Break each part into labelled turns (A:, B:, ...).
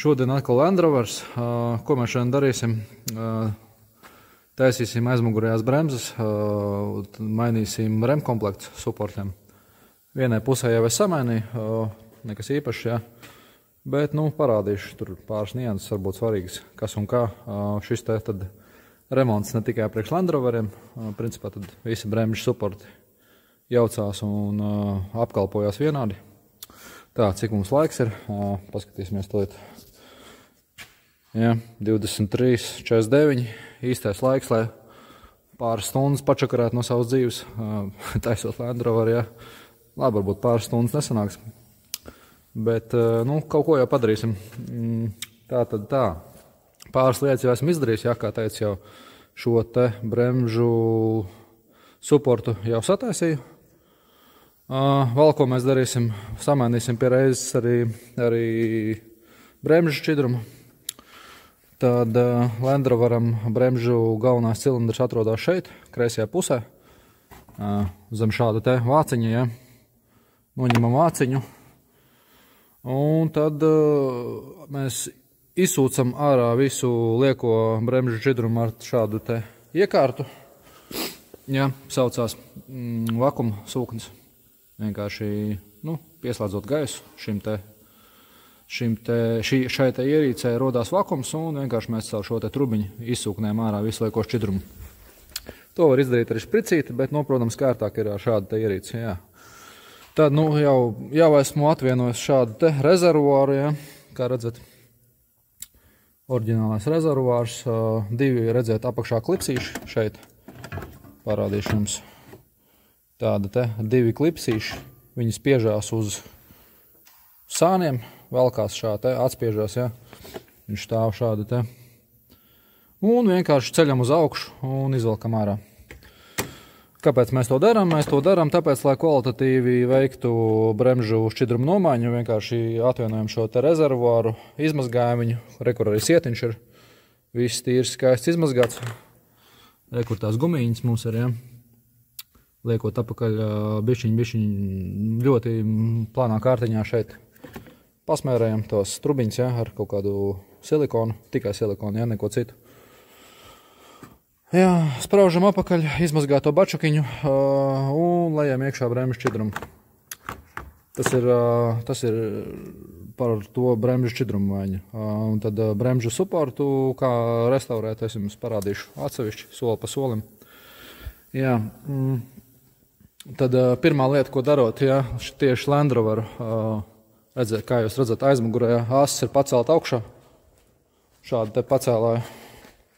A: Šodien atkal Land Rovers. Ko mēs šodien darīsim? Taisīsim aizmugurējās bremzes, mainīsim remkomplekts supportiem. Vienai pusē jau es samainīju, nekas īpašs, jā. Bet, parādīšu tur pāris nianses, varbūt svarīgas, kas un kā. Šis te tad remonts ne tikai priekš Land Roveriem, principā tad visi bremžu supporti jaucās un apkalpojās vienādi. Tā, cik mums laiks ir, paskatīsimies to lietu. Jā, 23:49, īstais laiks, lai pāris stundas pačakarētu no savas dzīves, taisot Land Rover, jā. Labi, varbūt pāris stundas nesanāks, bet, kaut ko jau padarīsim. Tā tad tā, pāris lietas jau esmu izdarījis, jā, kā teicu, jau šo te bremžu supportu jau sataisīju. Vēl ko mēs darīsim, samainīsim pie reizes arī bremžu šķidrumu. Tad Land Roveram bremžu galvenās cilindrs atrodas šeit, kreisajā pusē, zem šāda te vāciņa, ja. Noņemam vāciņu, un tad mēs izsūcam ārā visu lieko bremžu šķidrumu ar šādu te iekārtu, ja, saucās vakuma sūknis. Vienkārši, pieslēdzot gaisu šai te ierīcē rodās vakums, un vienkārši mēs caur šo te trubiņu izsūknējam ārā visu lieko šķidrumu. To var izdarīt arī špricīti, bet, protams, kārtāk ir ar šādu te ierīci, jā. Tad, jau esmu atvienojis šādu te rezervuāru, jā, kā redzat. Oriģinālais rezervuārs, divi, redzēt, apakšā klipsīši šeit. Parādīšu jums. Tāda te divi klipsīši, viņi spiežās uz sāniem, velkās šā te, atspiežās, ja, viņš stāv šādi te. Un vienkārši ceļam uz augšu un izvelkam ārā. Kāpēc mēs to darām? Mēs to darām tāpēc, lai kvalitatīvi veiktu bremžu šķidrumu nomaiņu, vienkārši atvienojam šo te rezervuāru, izmazgājam viņu, kur arī sietiņš ir, viss tīrs skaists izmazgāts. Kur tās gumiņas mums ir, ja. Liekot apakaļ bišķiņ ļoti plānā kārtiņā šeit. Pasmērējam tos trubiņus, ja, ar kaut kādu silikonu, tikai silikonu, ja, neko citu. Jā, spraužam apakaļ, izmazgāto bačukiņu un lejam iekšā bremžu šķidrumu. Tas ir par to bremžu šķidrumu maiņu. Un tad bremžu supportu, kā restaurēt, es jums parādīšu atsevišķi, soli pa solim. Jā, tad pirmā lieta, ko darot, ja, tieši Land Roveru, kā jūs redzat, aizmugurējā asis ir pacelt augšā. Šādi te pacēlāja,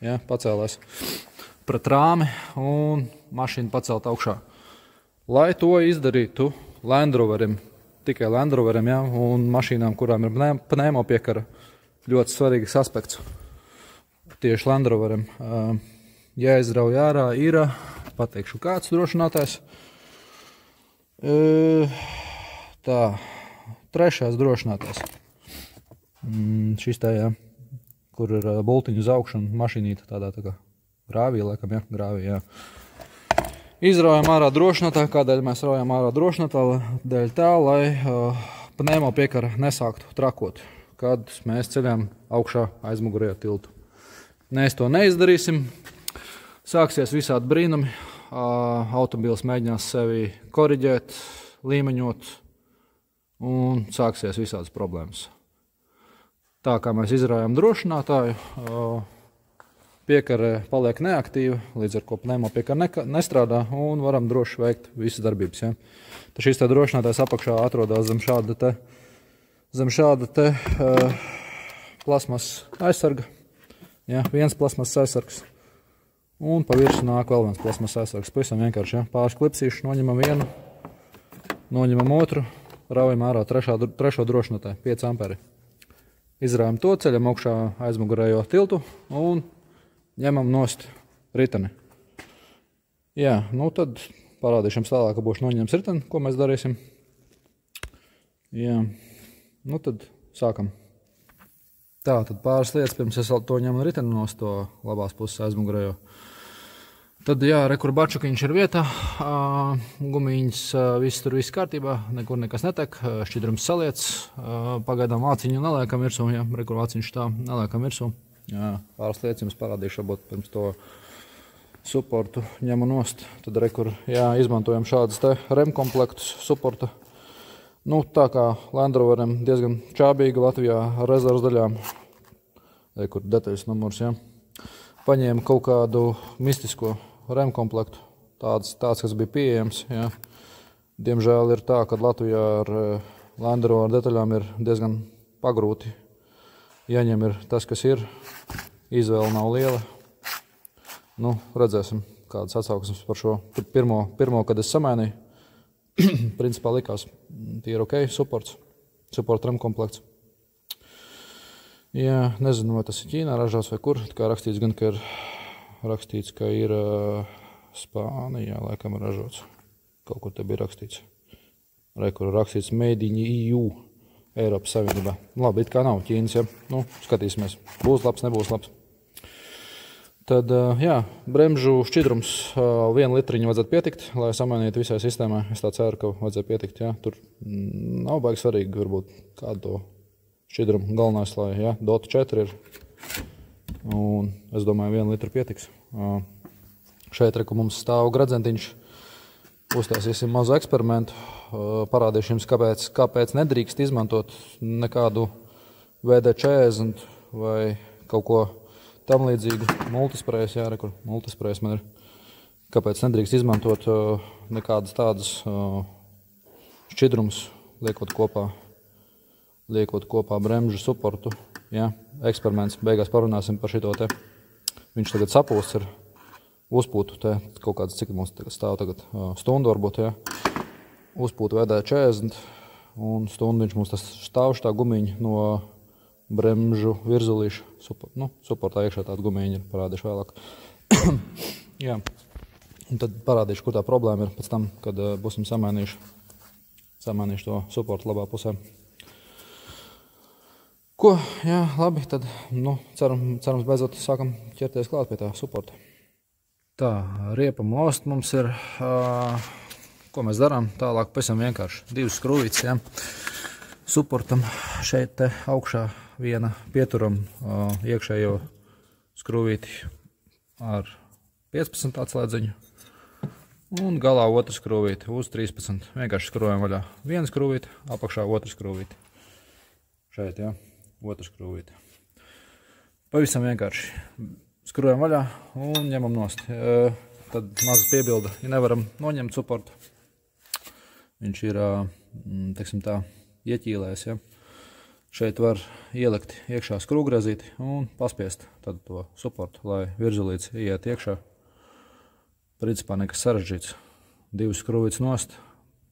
A: ja, pacēlēs pret rāmi un mašīnu pacelt augšā. Lai to izdarītu Land Roverim, tikai Land Roverim, ja, un mašīnām, kurām ir pneimopiekara, ļoti svarīgs aspekts tieši Land Roverim. Jāizrauj ārā ir, pateikšu kāds drošinātājs. Tā, trešais drošinātājs. Šis tā, jā, kur ir bultiņu uz augšu un mašīnīta tādā tā kā grāvī, laikam, jā, grāvī, jā. Izraujam ārā drošinātāju, kādēļ mēs raujam ārā drošinātāju, dēļ tā, lai pneimopiekara nesāktu trakot, kad mēs ceļām augšā aizmugurējo tiltu. Mēs to neizdarīsim, sāksies visādi brīnumi, automobīls mēģinās sevi koriģēt, līmeņot, un sāksies visādas problēmas. Tā kā mēs izraujam drošinātāju, piekare paliek neaktīva, līdz ar ko pneimopiekara nestrādā, un varam droši veikt visas darbības. Ja. Tad šis te drošinātājs apakšā atrodas zem šāda te plasmas aizsarga. Ja, viens plasmas aizsargs. Un pa virsu nāk vēl viens plasmas aizsargs. Pavisam vienkārši, ja. Pāris klipsīšu, noņemam vienu, noņemam otru, raujam ārā trešo drošinātāju, 5 amperi. Izraujam to, ceļam augšā aizmugurējo tiltu un ņemam nost riteni. Jā, tad parādīšu jums tālāk, ka būšu noņems riteni, ko mēs darīsim. Jā, tad sākam. Tā, tad pāris lietas, pirms es to ņemu riteni nost to labās puses aizmugurējo. Tad, jā, rekur bačukiņš ir vietā, gumiņas, viss kārtībā, nekur nekas netek, šķidrums saliec, pagaidām vāciņu neliekam virsū, jā, rekur vāciņš tā neliekam virsū. Jā, pāris lietas jums parādīšu, varbūt pirms to supportu ņemu nost. Tad, rekur, jā, izmantojam šādas te rem komplektus supporta. Nu, tā kā Land Roveriem diezgan čābīga Latvijā ar rezervas daļām. Rekur detaļas numurs, jā. Paņēmu kaut kādu mistisko rem komplektu, tāds, kas bija pieejams. Jā. Diemžēl ir tā, ka Latvijā ar Land Rover detaļām ir diezgan pagrūti. Jaņem ir tas, kas ir. Izvēle nav liela. Nu, redzēsim, kādas atsauksmes par šo. Tur pirmo, kad es samainīju, principā likās, tie ir ok, support rem komplekts. Jā, nezinu, vai tas ir Ķīnā ražots vai kur. Kā rakstīts, gan, ka ir Spānijā, laikam ir ražots. Kaut kur te bija rakstīts. Kur rakstīts Made in EU, Eiropas Savienībā. Labi, it kā nav Ķīnas, ja. Nu, skatīsimies. Būs labs, nebūs labs. Tad, jā, bremžu šķidrums 1 litriņu vajadzētu pietikt, lai samainītu visai sistēmai. Es tā ceru, ka vajadzētu pietikt, jā. Tur nav baigi svarīgi, varbūt kādu to šķidrumu. Galvenais, lai, jā, Dota 4 ir. Un es domāju, 1 litru pietiks. Šeit, reku, mums stāv gradzentiņš. Uztaisīsim mazu eksperimentu. Parādīšu jums, kāpēc nedrīkst izmantot nekādu VD40 vai kaut ko tam līdzīgu. Multisprejs, jā, reku, multisprejs man ir. Kāpēc nedrīkst izmantot nekādas tādas šķidrumus, liekot kopā bremžu supportu. Jā, eksperiments. Beigās parunāsim par šito te. Viņš tagad sapūsts ir uzpūtu te kaut kāds, cik mums stāv tagad stundu varbūt, jā. Uzpūtu VD40 un stundu viņš mums tas stāv šitā gumiņa no bremžu virzulīša. Supportā iekšā tāda gumiņa ir, parādīšu vēlāk. Jā. Un tad parādīšu, kur tā problēma ir pēc tam, kad būsim samainījuši to supportu labā pusē. Ko? Jā, labi, tad, nu, cerams beidzot sākam ķerties klāt pie tā supporta. Tā, riepa most mums ir, ko mēs darām, tālāk pavisam vienkārši. 2 skrūvītes, jā, supportam šeit te augšā viena pieturam iekšējo skrūvīti ar 15 atslēdziņu un galā otru skrūvīti uz 13. Vienkārši skrūvējam vaļā. Viena skrūvīte, apakšā otru skrūvīti. Šeit, jā. Otru skrūvīti. Pavisam vienkārši skrūvējam vaļā un ņemam nost. Tad maza piebilda, ja nevaram noņemt supportu. Viņš ir, teiksim tā, ieķīlējis, ja. Šeit var ielikt iekšā skrūvgriezīti un paspiest tad to supportu, lai virzulīts iet iekšā. Principā nekas sarežģīts. 2 skrūvītes nost,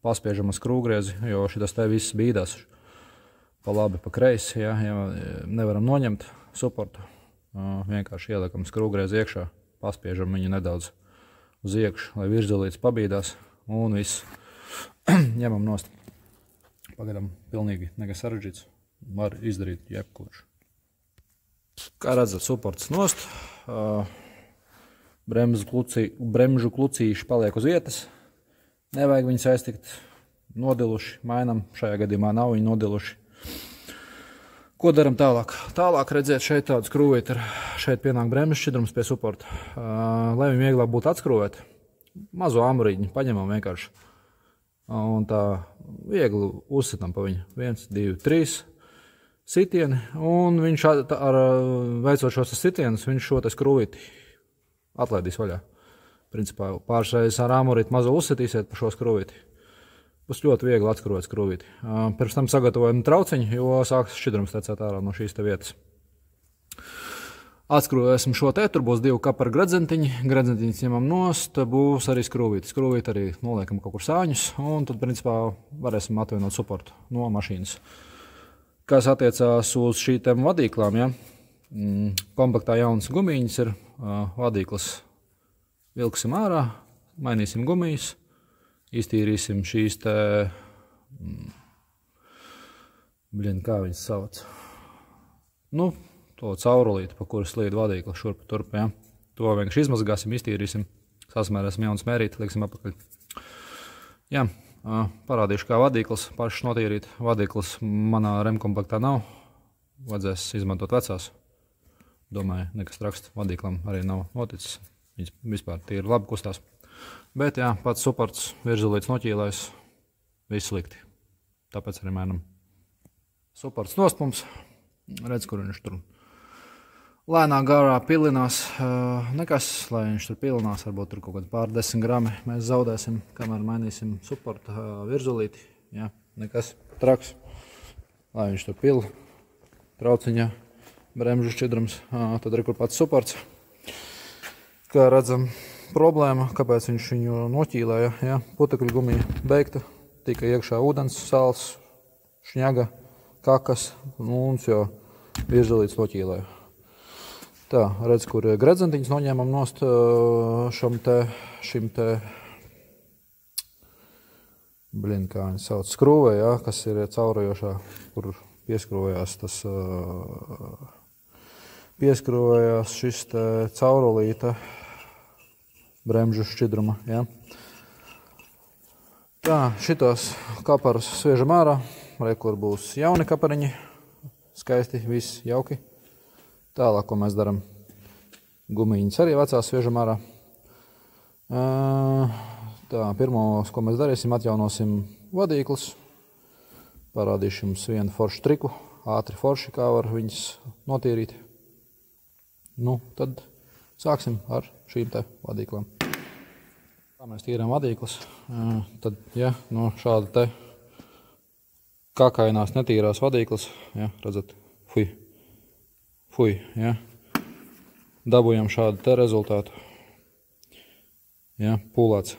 A: paspiežam ar skrūvgriezi, jo šitas te viss bīdās. Pa labi, pa kreisi, ja nevaram noņemt supportu, vienkārši ieliekam skrūvgriezi iekšā, paspiežam viņu nedaudz uz iekšu, lai virzulīts pabīdās un viss ņemam nost. Pagaidām pilnīgi nekas sarežģīts, var izdarīt jebkurš. Kā redzat, supports nost, bremžu klucīši paliek uz vietas, nevajag viņus aiztikt nodiluši, mainam, šajā gadījumā nav viņi nodiluši. Ko daram tālāk? Tālāk redzēt šeit tādu skrūvīti ir, šeit pienāk bremžu šķidrums pie supporta. Lai viņi vieglāk būtu atskrūvēt, mazo āmurīņu paņemam vienkārši. Un tā viegli uzsitam pa viņu. 1, 2, 3 sitieni. Un viņš veicot šos sitienus, viņš šo te skrūvīti atlaidīs vaļā. Principā pāršreiz ar āmurīti mazo uzsitīsiet pa šo skrūvīti. Būs ļoti viegli atskrūvēt skrūvīti. Pirms tam sagatavojam trauciņu, jo sāks šķidrums tecēt ārā no šīs te vietas. Atskrūvēsim šo te, tur būs 2 kapara gradzentiņi. Gradzentiņus ņemam nost, būs arī skrūvīti. Skrūvīti arī noliekam kaut kur sāņus, un tad, principā, varēsim atvienot supportu no mašīnas. Kas attiecās uz šītiem vadīklām, ja? Komplektā jaunas gumīņas ir, vadīklas vilksim ārā, mainīsim gumijas. Iztīrīsim šīs te, kā viņas sauc, nu, to caurulīti, pa kuras slīd vadīkla šurp turp, ja. To vienkārši izmazgāsim, iztīrīsim. Sasmērēsim jaunu smērīti, liksim apakaļ. Jā, parādīšu kā vadīklis, pašs notīrīt. Vadīklis manā remkomplektā nav, vajadzēs izmantot vecās. Domāju, nekas traks vadīklam arī nav noticis. Viņas vispār tīri labi kustās. Bet jā, pats suports, virzulīts noķīlājs, viss slikti. Tāpēc arī mēnam. Suports nospums, redz, kur viņš tur lēnā garā pilinās. Nekas, lai viņš tur pilinās, varbūt tur kaut kādi pār 10 grami mēs zaudēsim, kamēr mainīsim suporta virzulīti. Jā, nekas traks, lai viņš tur pil, trauciņā. Bremžu šķidrums, tad arī kur pats suports. Kā redzam, problēma, kāpēc viņš viņu noķīlēja. Ja? Putekļu gumija beigta, tika iekšā ūdens, sāls, šņaga, kakas, un jau virzulīts noķīlēja. Tā, redz, kur gredzentiņas noņēmam nost šim te, kā viņi sauc, skrūvē, ja? Kas ir caurojošā, kur pieskrūvējās tas... Pieskrūvējās šis caurulīta bremžu šķidruma. Ja? Tā, šitos kaparus sviežam ārā, kur būs jauni kapariņi, skaisti, viss jauki. Tālāk, ko mēs daram, gumiņas arī vecās sviežam ārā. Tā, pirmo, ko mēs darīsim, atjaunosim vadīklus. Parādīšu jums vienu foršu triku, ātri forši, kā var viņas notīrīt. Nu, tad sāksim ar šīm te vadīklām. Kā mēs tīrām vadīklas, tad, ja, no šāda te kakainās netīrās vadīklas, ja, redzat, fuj, ja, dabujam šādu te rezultātu. Ja, pūlēts,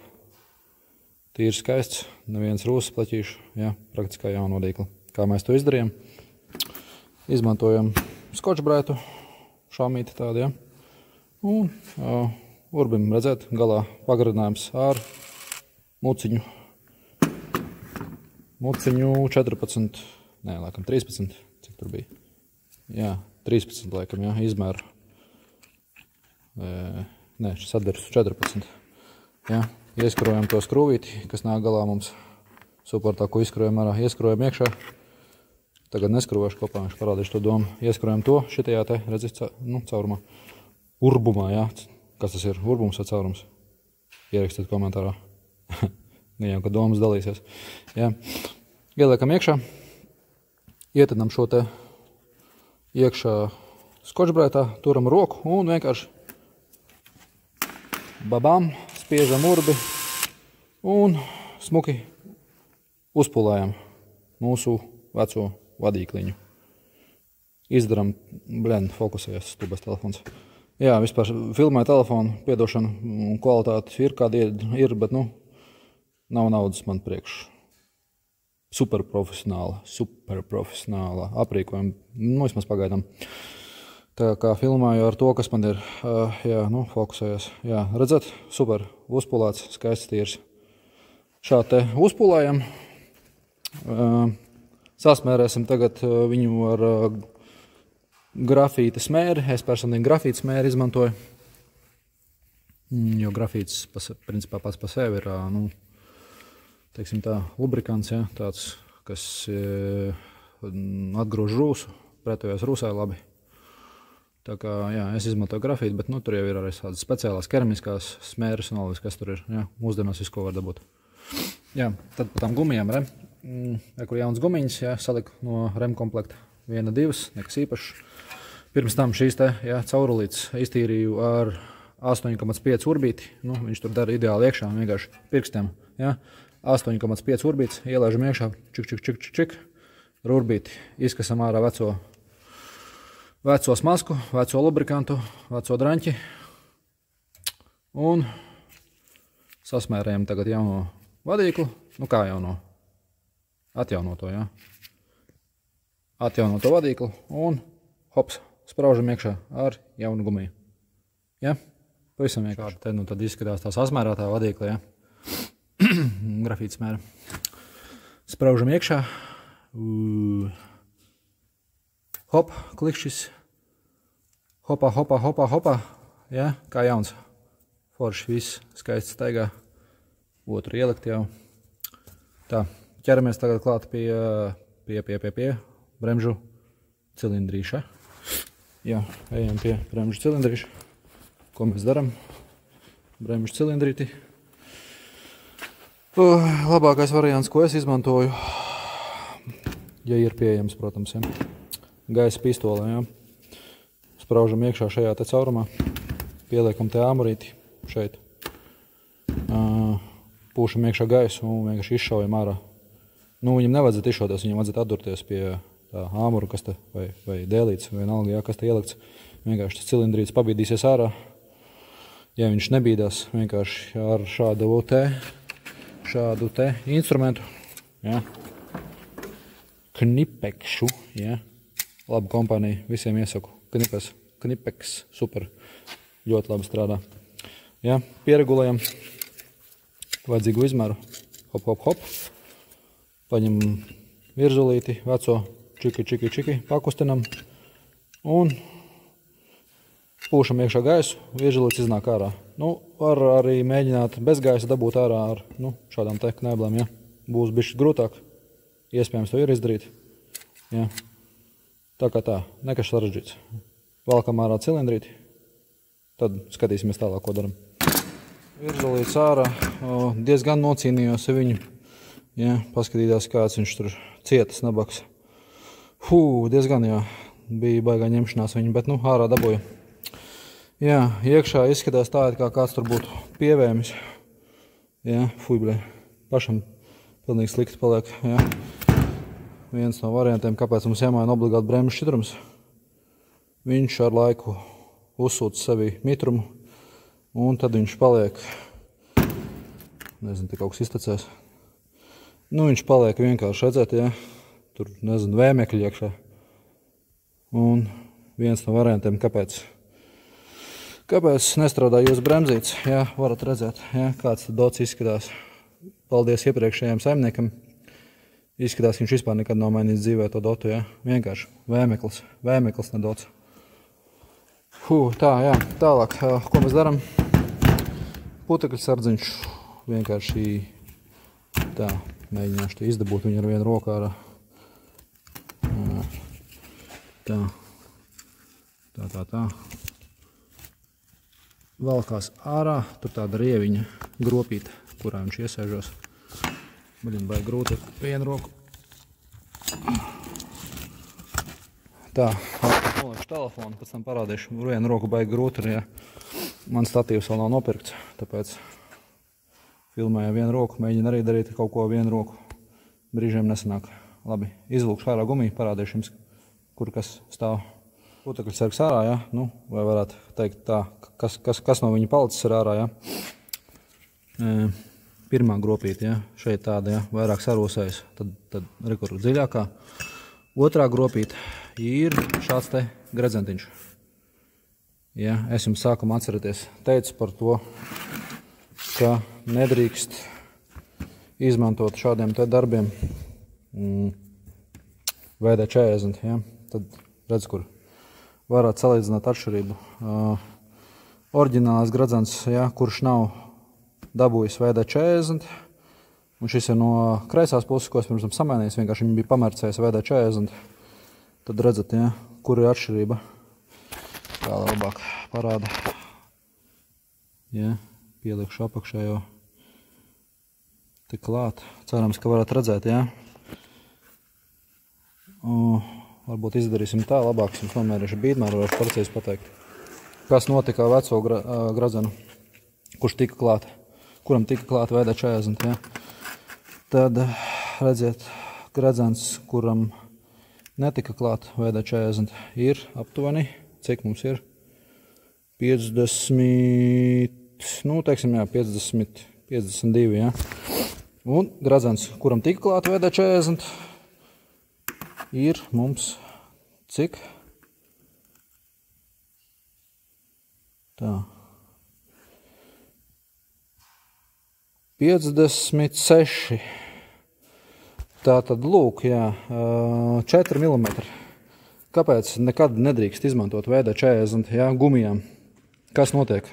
A: tīri skaists, neviens rūsas plaķīšu, ja, praktiskā jauna vadīkla. Kā mēs to izdarījām? Izmantojam skočbrētu. Šāmīti tādi, ja. Un urbim, redzēt, galā pagarinājums ar muciņu. Muciņu 14, nē, laikam 13, cik tur bija? Jā, 13 laikam, jā, izmēru. Nē, šis atdars 14. Jā, ieskrojam to skrūvīti, kas nāk galā mums suportā, ko izkrojam ārā, ieskrojam iekšā. Tagad neskrūvēšu kopā, viņš parādīšu to domu. Ieskrojam to šitajā te, redzis, caurumā. Urbumā, jā. Kas tas ir? Urbums vai caurums? Ierakstiet komentārā. Gan jau, ka domas dalīsies. Jā. Ieliekam iekšā. Ietedam šo te iekšā skočbrētā, turam roku un vienkārši babām, spiežam urbi un smuki uzpulējam mūsu veco vadīkliņu. Izdaram, fokusējas stubas telefons. Jā, vispār filmēju telefonu, piedošanu, kvalitāti ir kādi ir, bet, nav naudas man priekš. Superprofesionāla aprīkojuma, vismaz pagaidām. Tā kā filmēju ar to, kas man ir, jā, fokusējas. Jā, redzat, super, uzpulēts, skaists tīrs. Šā te uzpulējam. Sasmērēsim tagad viņu ar grafīta smēri. Es personīgi grafīta smēri izmantoju, jo grafīts principā pats pa sevi ir, teiksim tā, lubrikants, ja, tāds, kas atgrūž rūsu, pretojas rūsai labi. Tā kā, jā, es izmantoju grafītu, bet, tur jau ir arī tādas speciālās keramiskās smēras un alvis, kas tur ir, jā, mūsdienās visu, ko var dabūt. Jā, tad pa tām gumijām, kur jauns gumiņas, jā, saliku no remkomplekta 1, 2, nekas īpašs. Pirms tam šīs te, jā, caurulītes iztīrīju ar 8,5 urbīti, viņš tur dara ideāli iekšā, vienkārši pirkstiem, jā, 8,5 urbītes, ielaižam iekšā, čik, ar urbīti izkasam ārā veco smasku, veco lubrikantu, veco draņķi un sasmērējam tagad jauno vadīklu, kā jauno, atjaunoto, jā. Atjaunoto vadīklu un hops, spraužam iekšā ar jaunu gumiju. Ja? Pavisam vienkārši. Te tad izskatās tā sasmērātā vadīkla, ja? Grafīta smēra. Spraužam iekšā. Hop, klikšķis. Hopā, ja? Kā jauns. Forši viss skaisti staigā. Otru ielikt jau. Tā, ķeramies tagad klāt pie bremžu cilindrīša. Jā, ejam pie bremžu cilindrīša. Ko mēs daram? Bremžu cilindrīti. Labākais variants, ko es izmantoju, ja ir pieejams, protams, ja. Gaisa pistolē, ja. Spraužam iekšā šajā te caurumā. Pieliekam te āmurīti šeit. Pūšam iekšā gaisu un vienkārši izšaujam ārā. Nu, viņam nevajadzētu izšauties, viņam vajadzētu atdurties pie tā āmuru, kas te, vai dēlīts, vai vienalga, jā, kas te ielikts. Vienkārši tas cilindrītis pabīdīsies ārā. Ja viņš nebīdās, vienkārši ar šādu te instrumentu, jā. Knipekšu, jā. Labu kompāniju, visiem iesaku. Knipeks, super, ļoti labi strādā. Jā, pieregulējam vajadzīgu izmēru. Hop, hop, hop. Paņem virzulīti, veco, čiki, pakustinam un pūšam iekšā gaisu, virzulīts iznāk ārā. Nu, var arī mēģināt bez gaisa dabūt ārā ar šādām te knēblēm, ja. Būs bišķi grūtāk, iespējams to ir izdarīt. Ja. Tā kā tā, nekas sarežģīts. Valkam ārā cilindrīti, tad skatīsimies tālāk, ko daram. Virzulīts ārā, diezgan nocīnījos viņu. Ja, paskatītās, kāds viņš tur cietas nabaks. Diezgan, jā, bija baigā ņemšanās viņu, bet ārā dabūju. Jā, iekšā izskatās tā, kā kāds tur būtu pievēmis. Jā, bļē, pašam pilnīgi slikti paliek, jā. Viens no variantiem, kāpēc mums jāmaina obligāti bremžu šķidrums. Viņš ar laiku uzsūta sevi mitrumu, un tad viņš paliek, nezinu, te kaut kas iztecēs. Nu, viņš paliek vienkārši redzēt, jā, tur, nezinu, vēmekļi iekšā. Un viens no variantiem, kāpēc nestrādā jūsu bremzītes, jā, varat redzēt, jā, kāds tad dots izskatās. Paldies iepriekšējiem saimniekam. Izskatās, ka viņš vispār nekad nav mainījis dzīvē to dotu, jā. Vienkārši vēmeklis ne dots. Tā, jā, tālāk, ko mēs daram? Putekļu sardziņš vienkārši tā, mēģināšu te izdabūt viņu ar vienu roku ārā. Tā. Valkās ārā, tur tāda rieviņa gropīta, kurā viņš iesēžos. Baigi grūti ar vienu roku. Tā, nolieku telefonu, pēc tam parādīšu. Vienu roku baigi grūti, ja man statīvs vēl nav nopirkts, tāpēc filmēju vienu roku, mēģinu arī darīt kaut ko vienu roku. Brīžiem nesanāk. Labi, izvilkšu ārā gumiju, parādīšu jums, kur kas stāv. Putekļu sargs ārā, ja? Nu, vai varētu teikt tā, kas no viņa palicis ir ārā, ja? Pirmā gropīte, ja? Šeit tāda, ja? Vairāk sarūsējas, tad rekur dziļākā. Otrā gropīte ir šāds te gredzentiņš. Ja? Es jums sākumā atceraties, teicu par to, ka nedrīkst izmantot šādiem te darbiem VD40, ja? Tad redz, kur varētu salīdzināt atšķirību. Oriģinālais gredzens, ja, kurš nav dabūjis VD40, un šis ir no kreisās puses, ko es pirms tam samainījis, vienkārši viņi bija pamērcējis VD40, tad redzat, ja, kur ir atšķirība. Tā labāk parāda. Ja, pielikšu apakšējo tik klāt. Cerams, ka varat redzēt, ja. Varbūt izdarīsim tā, labāk es jums nomērīšu bīdmēru, varēšu precīzi pateikt. Kas notika veco gradzenu, kuram tika klāta VD40, ja? Tad, redziet, gradzens, kuram netika klāta VD40, ir aptuveni, cik mums ir? 50, nu, teiksim, jā, 50, 52, ja? Un gradzens, kuram tika klāta VD40, ir mums cik? Tā. 56. Tā tad lūk, jā, 4 mm. Kāpēc nekad nedrīkst izmantot VD40, jā, gumijām? Kas notiek?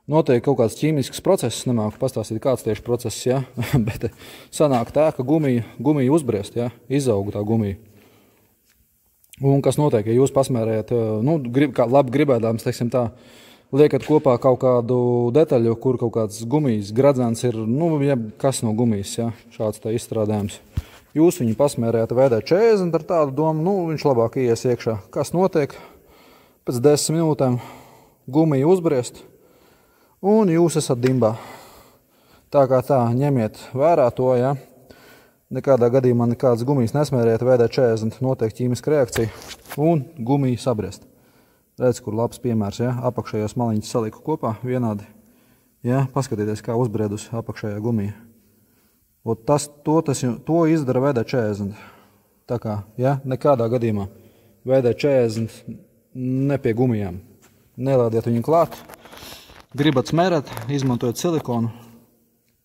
A: notiek kaut kāds ķīmisks process, nemāku pastāstīt, kāds tieši process, ja? Bet sanāk tā, ka gumija uzbriest, ja? Izauga tā gumija. Un kas notiek, ja jūs pasmērējat, nu, labi gribēdāms, teiksim tā, liekat kopā kaut kādu detaļu, kur kaut kāds gumijas gradzens ir, nu, ja kas no gumijas, ja? Šāds tā izstrādājums. Jūs viņu pasmērējat VD40 ar tādu domu, nu, viņš labāk ies iekšā. Kas notiek? Pēc 10 minūtēm gumija uzbriest, un jūs esat dimbā. Tā kā tā, ņemiet vērā to, ja? Nekādā gadījumā nekādas gumijas nesmēriet, VD40 notiek ķīmiska reakcija, un gumija sabriest. Redz, kur labs piemērs, ja? Apakšējos maliņus saliku kopā vienādi. Ja? Paskatieties, kā uzbriedusi apakšējā gumija. To izdara VD40. Tā kā, ja? Nekādā gadījumā VD40 ne pie gumijām. Nelādiet viņu klāt. Gribat smērēt, izmantojot silikonu.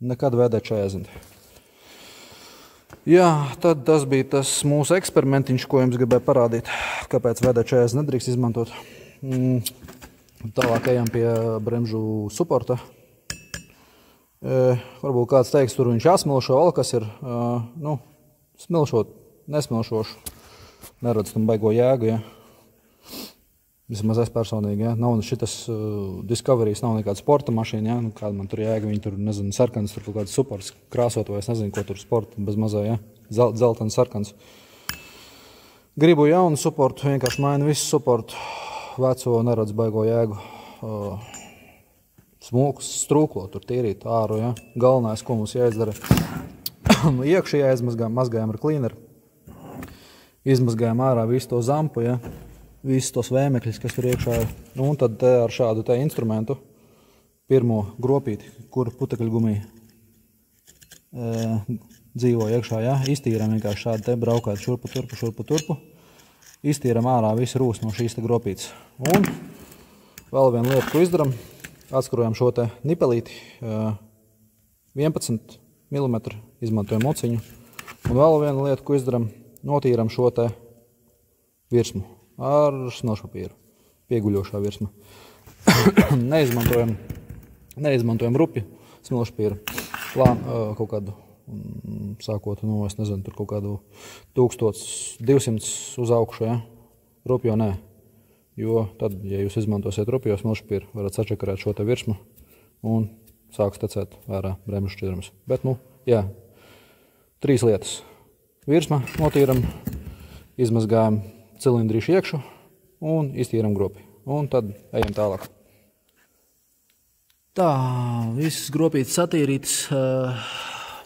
A: Nekad VD40. Jā, tad tas bija tas mūsu eksperimentiņš, ko jums gribēju parādīt. Kāpēc VD40 nedrīkst izmantot. Tālāk ejam pie bremžu suporta. Varbūt kāds teiks, tur viņš jāsmilšo, vēl kas ir, nu, smilšot, nesmilšošu. Neredz tam baigo jēgu, ja. Vismaz es personīgi, ja. Nav šitas Discoverijas, nav nekāda sporta mašīna, ja. Nu, kāda man tur jēga, viņi tur, nezinu, sarkans, tur kaut kāds suports krāsot, vai es nezinu, ko tur sporta bez mazā, ja. Dzeltens sarkans. Gribu jaunu suportu, vienkārši mainu visu suportu. Veco neredz baigo jēgu. Smūks strūklo, tur tīrīt āru, ja. Galvenais, ko mums jāizdara. Iekšā jāizmazgājam, mazgājam ar klīneru. Izmazgājam ārā visu to zampu, ja. Visus tos vēmekļus, kas tur iekšā ir. Un tad ar šādu te instrumentu pirmo gropīti, kur putekļgumija dzīvo iekšā, ja? Iztīram vienkārši šādu te braukāt šurpu, turpu. Iztīram ārā visu rūs no šīs te gropītes. Un vēl viena lieta, ko izdaram, atskrojam šo te nipelīti, 11 mm, izmantojam ociņu. Un vēl viena lieta, ko izdaram, notīram šo te virsmu ar smilšpapīru, pieguļošā virsma. Neizmantojam rupju smilšpapīru, kaut kādu, sākot, nu, es nezinu, tur kaut kādu 1200 uz augšu, ja? Rupjo nē, jo tad, ja jūs izmantosiet rupjo smilšpapīru, varat sačakarēt šo te virsmu un sāks tecēt ārā bremžu šķidrums. Bet, nu, jā, 3 lietas. Virsma notīram, izmazgājam cilindrīšu iekšu un iztīram gropi. Un tad ejam tālāk. Tā, visas gropītes satīrītas,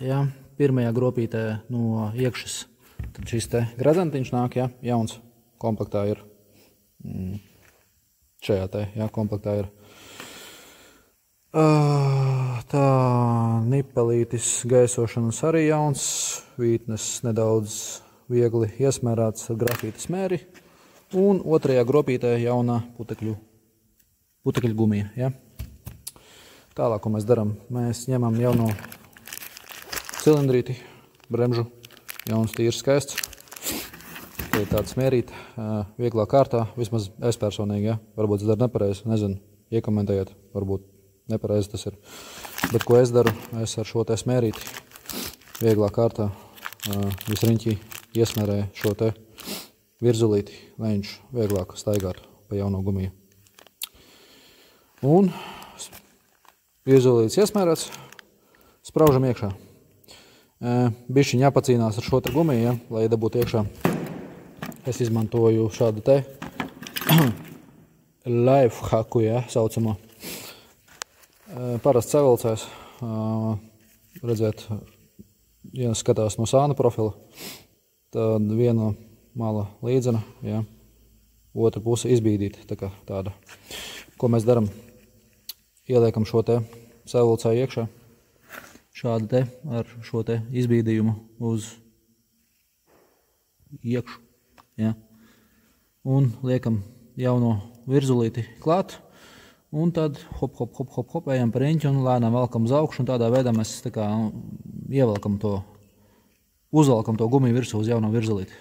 A: jā, pirmajā gropītē no iekšas. Tad šis te gradzentiņš nāk, jā, jauns komplektā ir. Šajā te, jā, komplektā ir. Tā, nipelītis gaisošanas arī jauns, vītnes nedaudz viegli iesmērāts ar grafīta smēri, un otrajā gropītē jaunā putekļu gumija. Ja? Tālāk, ko mēs darām, mēs ņemam jauno cilindrīti, bremžu, jauns tīrs skaists. Tā ir tāda smērīta, vieglā kārtā, vismaz es personīgi, ja? Varbūt es daru nepareizi, nezinu, iekomentējiet, varbūt nepareizi tas ir. Bet ko es daru, es ar šo te smērīti, vieglā kārtā, visriņķī iesmērēju šo te virzulīti, lai viņš vieglāk staigātu pa jauno gumiju. Un virzulītis iesmērēts, spraužam iekšā. Bišķiņ jāpacīnās ar šo te gumiju, ja, lai dabūtu iekšā. Es izmantoju šādu te lifehacku, ja, saucamo. Parasts savilcējs, redzēt, ja skatās no sāna profila, tad viena mala līdzena, ja, otra puse izbīdīta, tā kā tāda. Ko mēs daram? Ieliekam šo te savilcēju iekšā, šādi te ar šo te izbīdījumu uz iekšu, ja, un liekam jauno virzulīti klāt, un tad hop, ejam par riņķi un lēnām velkam uz augšu, un tādā veidā mēs tā kā uzvelkam to gumiju virsū uz jauno virzulīti.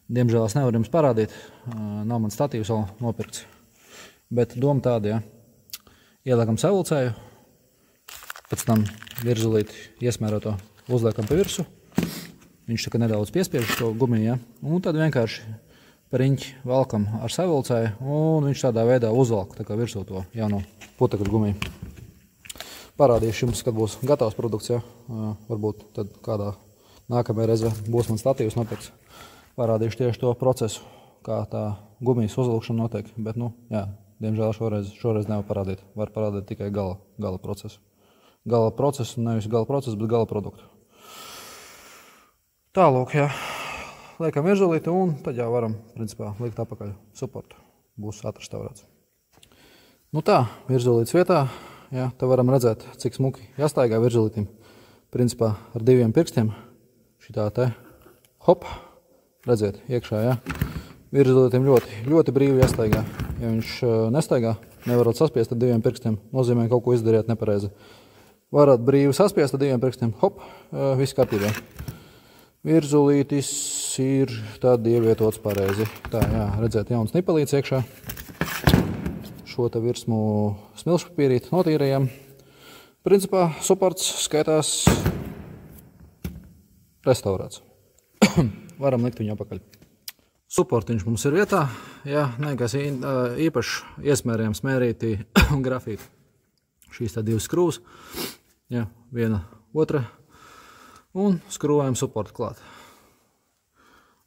A: Diemžēl es nevaru jums parādīt, nav man statīvs vēl nopirkts. Bet doma tāda, ja. ieliekam savilcēju, pēc tam virzulīti iesmēroto uzliekam pa virsu. Viņš tā nedaudz piespiež to gumiju, ja? Un tad vienkārši pa riņķi valkam ar savilcēju, un viņš tādā veidā uzvalk tā kā virsū to jauno putekļu gumiju. Parādīšu jums, kad būs gatavs produkts, ja? Varbūt tad kādā nākamajā reizē būs man statīvs nopirks. Parādīšu tieši to procesu, kā tā gumijas uzvilkšana notiek, bet, nu, jā, diemžēl šoreiz nevar parādīt. Var parādīt tikai gala procesu. Gala procesu, nevis gala procesu, bet gala produktu. Tālūk, jā, liekam virzulīti un tad jau varam, principā, likt apakaļ suportu. Būs atrestaurēts. Nu tā, virzulīts vietā, jā, te varam redzēt, cik smuki jāstaigā virzulītim. Principā ar 2 pirkstiem šitā te, hop, redziet, iekšā, jā. Virzulītim ļoti brīvi jāstaigā. Ja viņš nestaigā, nevarat saspiest ar 2 pirkstiem, nozīmē kaut ko izdarīt nepareizi. Varat brīvi saspiest ar 2 pirkstiem, hop, viss kārtībā. Virzulītis ir tad ievietots pareizi. Tā, jā, redzēt, jauns nipelīts iekšā. Šo te virsmu smilšpapīrīt notīrējam. Principā suports skaitās restaurēts. Varam likt viņu apakaļ. Suportiņš mums ir vietā. Jā, nekas īpaši iesmērējam smērītī un grafīti. Šīs tā 2 skrūvas. Jā, viena otra. Un skrūvējam suportu klāt.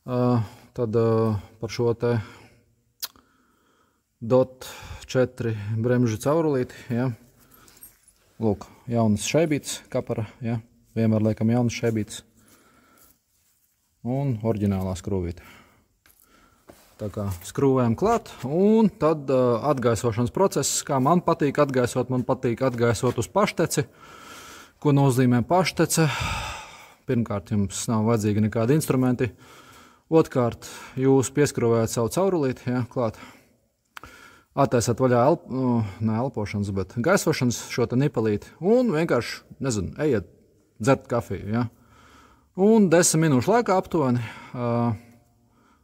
A: Tad par šo te DOT 4 bremžu caurulīti, ja. Lūk, jaunas šaibītes kapara, ja. Vienmēr liekam jaunas šaibītes. Un oriģinālā skrūvīte. Tā kā skrūvējam klāt, un tad atgaisošanas process, kā man patīk atgaisot uz pašteci. Ko nozīmē paštece? Pirmkārt, jums nav vajadzīgi nekādi instrumenti. Otkārt, jūs pieskrūvējat savu caurulīti, ja, klāt. Attaisat vaļā elpošanas, bet gaisošanas šo te nipelīti. Un vienkārši, nezinu, ejiet dzert kafiju, ja. Un 10 minūšu laikā aptuveni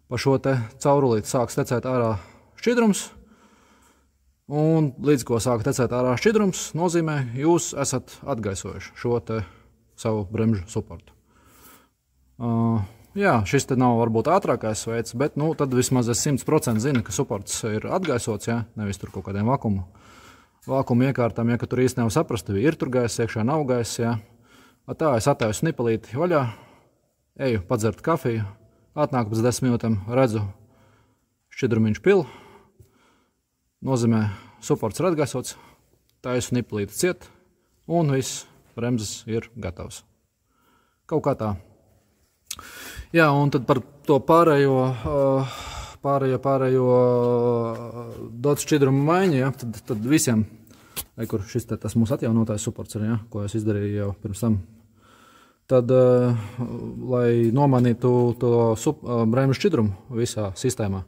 A: pa šo te caurulīti sāks tecēt ārā šķidrums. Un līdz ko sāk tecēt ārā šķidrums, nozīmē, jūs esat atgaisojuši šo te savu bremžu suportu. Jā, šis te nav varbūt ātrākais veids, bet nu, tad vismaz es 100% zinu, ka suports ir atgaisots, ja? Nevis tur kaut kādiem vakumu iekārtām, ja, ka tur īsti nevar saprast, ir tur gaiss, iekšā nav gaiss. Ja? Tā, es attaisu nipelīti vaļā, eju padzert kafiju, atnāk pēc 10 minūtēm, redzu šķidrumiņš pil, nozīmē, suports ir atgaisots, taisu nipelīti ciet, un viss bremzes ir gatavs. Kaut kā tā. Jā, un tad par to pārējo DOT šķidrumu maiņu, ja, tad visiem, kur šis te tas mūsu atjaunotais suports ir, ja, ko es izdarīju jau pirms tam, tad, lai nomainītu to bremžu šķidrumu visā sistēmā,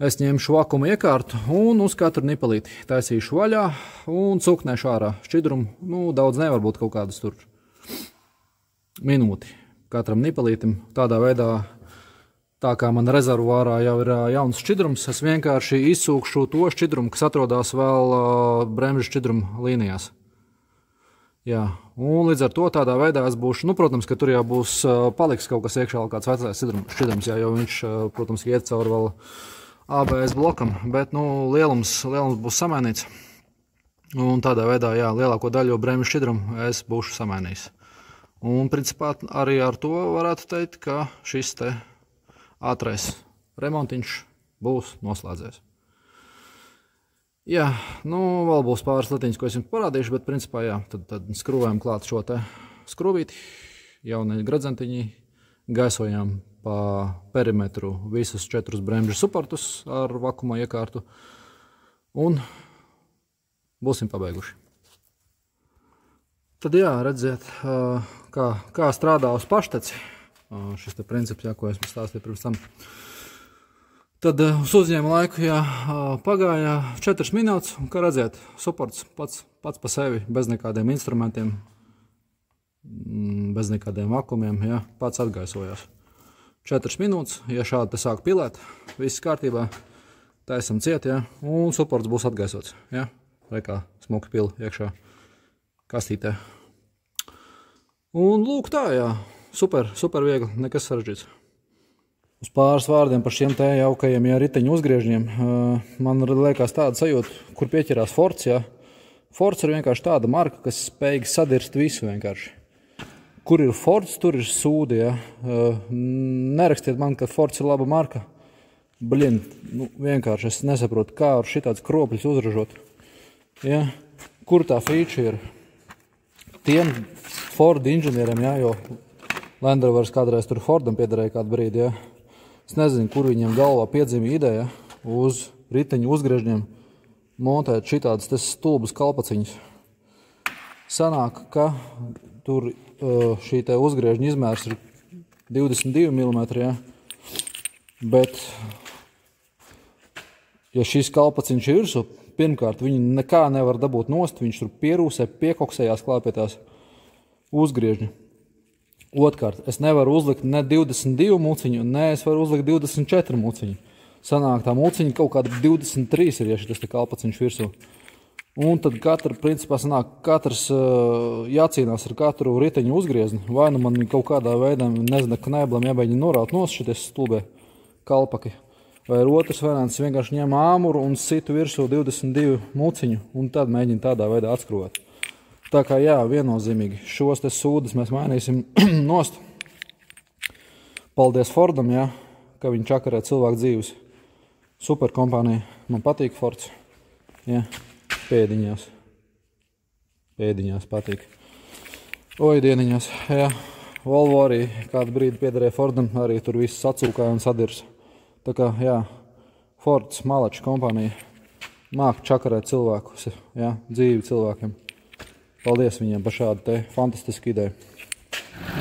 A: es ņemšu vakumu iekārtu un uz katru nipelīti taisīšu vaļā un cuknēšu ārā šķidrumu. Nu, daudz nevar būt kaut kādas tur minūti katram nipelītim. Tādā veidā, tā kā man rezervuārā jau ir jauns šķidrums, es vienkārši izsūkšu to šķidrumu, kas atrodas vēl bremžu šķidrumu līnijās. Jā, un līdz ar to tādā veidā es būšu, nu, protams, ka tur jau būs paliks kaut kas iekšā, kāds vecais šķidrums, jā, jo viņš, protams, iet cauri vēl ABS blokam, bet, nu, lielums būs samainīts. Un tādā veidā, jā, lielāko daļu bremžu šķidrumu es būšu samainījis. Un, principā, arī ar to varētu teikt, ka šis te ātrais remontiņš būs noslēdzies. Jā, nu, vēl būs pāris lietiņas, ko es jums parādīšu, bet, principā, jā, tad skrūvējam klāt šo te skrūvīti, jaunie gradzentiņi, gaisojām pa perimetru visus 4 bremžu suportus ar vakuma iekārtu un būsim pabeiguši. Tad jā, redziet, kā strādā uz pašteci. Šis te princips, jā, ko esmu stāstīju pirms tam. Tad uz uzņēmu laiku, jā, pagāja 4 minūtes, un kā redziet, suports pats pa sevi, bez nekādiem instrumentiem, bez nekādiem vakumiem, jā, pats atgaisojās. 4 minūtes, ja šādi te sāk pilēt, viss kārtībā, taisam ciet, jā, un suports būs atgaisots, jā. Rekā smuki pila iekšā kastītē. Un lūk tā, jā. Super viegli, nekas sarežģīts. Uz pāris vārdiem par šiem te jaukajiem riteņu uzgriežņiem. Man liekas tāda sajūta, kur pieķerās Fords, jā. Fords ir vienkārši tāda marka, kas spējīgi sadirst visu vienkārši. Kur ir Fords, tur ir sūdi, jā. Nerakstiet man, ka Fords ir laba marka. Blin, vienkārši es nesaprotu, kā ar šitāds kropļus uzražot. Ja? Kur tā feature ir? Tiem Ford inženieriem, ja, jo Land Rovers kādreiz tur Fordam piederēja kādu brīdi, ja. Es nezinu, kur viņiem galvā piedzima ideja uz riteņu uzgriežņiem montēt šitādas stulbas kalpaciņas. Sanāk, ka tur šī te uzgriežņa izmērs ir 22 mm, ja. Bet ja šīs kalpaciņš ir virsū, pirmkārt, viņu nekā nevar dabūt nost, viņš tur pierūsē, piekoksējās klāt pie tās uzgriežņa. Otkārt, es nevaru uzlikt ne 22 muciņu, ne es varu uzlikt 24 muciņu. Sanāk, tā muciņa kaut kāda 23 ir, ja šitas te kalpaciņš virsū. Un tad principā sanāk, katrs jācīnās ar katru riteņu uzgriezni. Vai nu man kaut kādā veidā, nezinu, knēblam jābeņi noraut nost šities stulbē kalpaki. Vai ir otrs variants, vienkārši ņem āmuru un situ virsū 22 muciņu un tad mēģina tādā veidā atskrūvēt. Tā kā jā, viennozīmīgi, šos te sūdas mēs mainīsim nost. Paldies Fordam, jā, ka viņi čakarē cilvēku dzīves. Super kompānija, man patīk Fords. Jā, pēdiņās patīk. Oi, dieniņās, jā. Volvo arī kādu brīdi piederēja Fordam, arī tur viss sacūkāja un sadirs. Tā kā, jā, Fords, malača kompānija, māk čakarēt cilvēkus, jā, dzīvi cilvēkiem. Paldies viņiem par šādu te fantastisku ideju.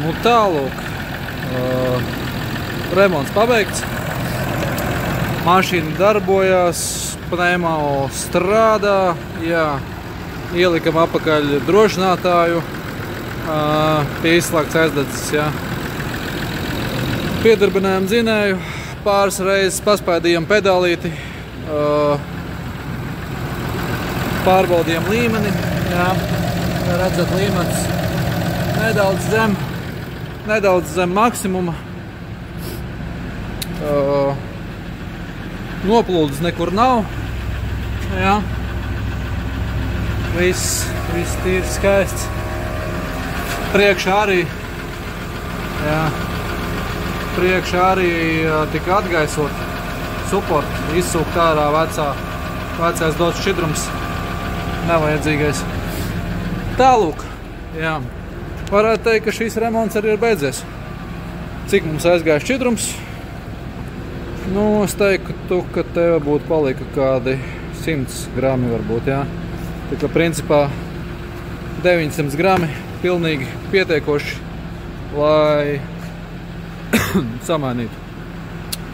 A: Nu tālūk, remonts pabeigts, mašīna darbojās, pneumo strādā, jā, ielikam apakaļ drošinātāju, pie izslēgts aizdedzis, jā. Piedarbinājām dzinēju, pāris reizes paspēdījām pedālīti, pārbaudījām līmeni, jā, redzat līmenis nedaudz zem maksimuma, noplūdes nekur nav, jā, viss tīri skaists, priekšā arī, jā. Priekšā arī tika atgaisot support, izsūkt ārā vecais dots šķidrums, nevajadzīgais. Tālūk, jā, varētu teikt, ka šīs remonts arī ir beidzies. Cik mums aizgāja šķidrums? Nu, es teiktu, ka tev būtu palika kādi 100 grami varbūt, jā. Tā kā principā 900 grami pilnīgi pietiekoši, lai samainītu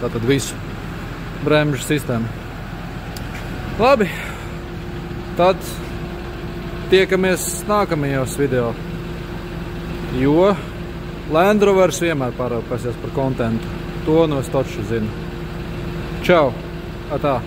A: tātad visu bremžu sistēmu. Labi, tad tiekamies nākamajos video, jo Land Rovers vienmēr pārāpēsies par kontentu. To no es taču zinu. Čau! Atā!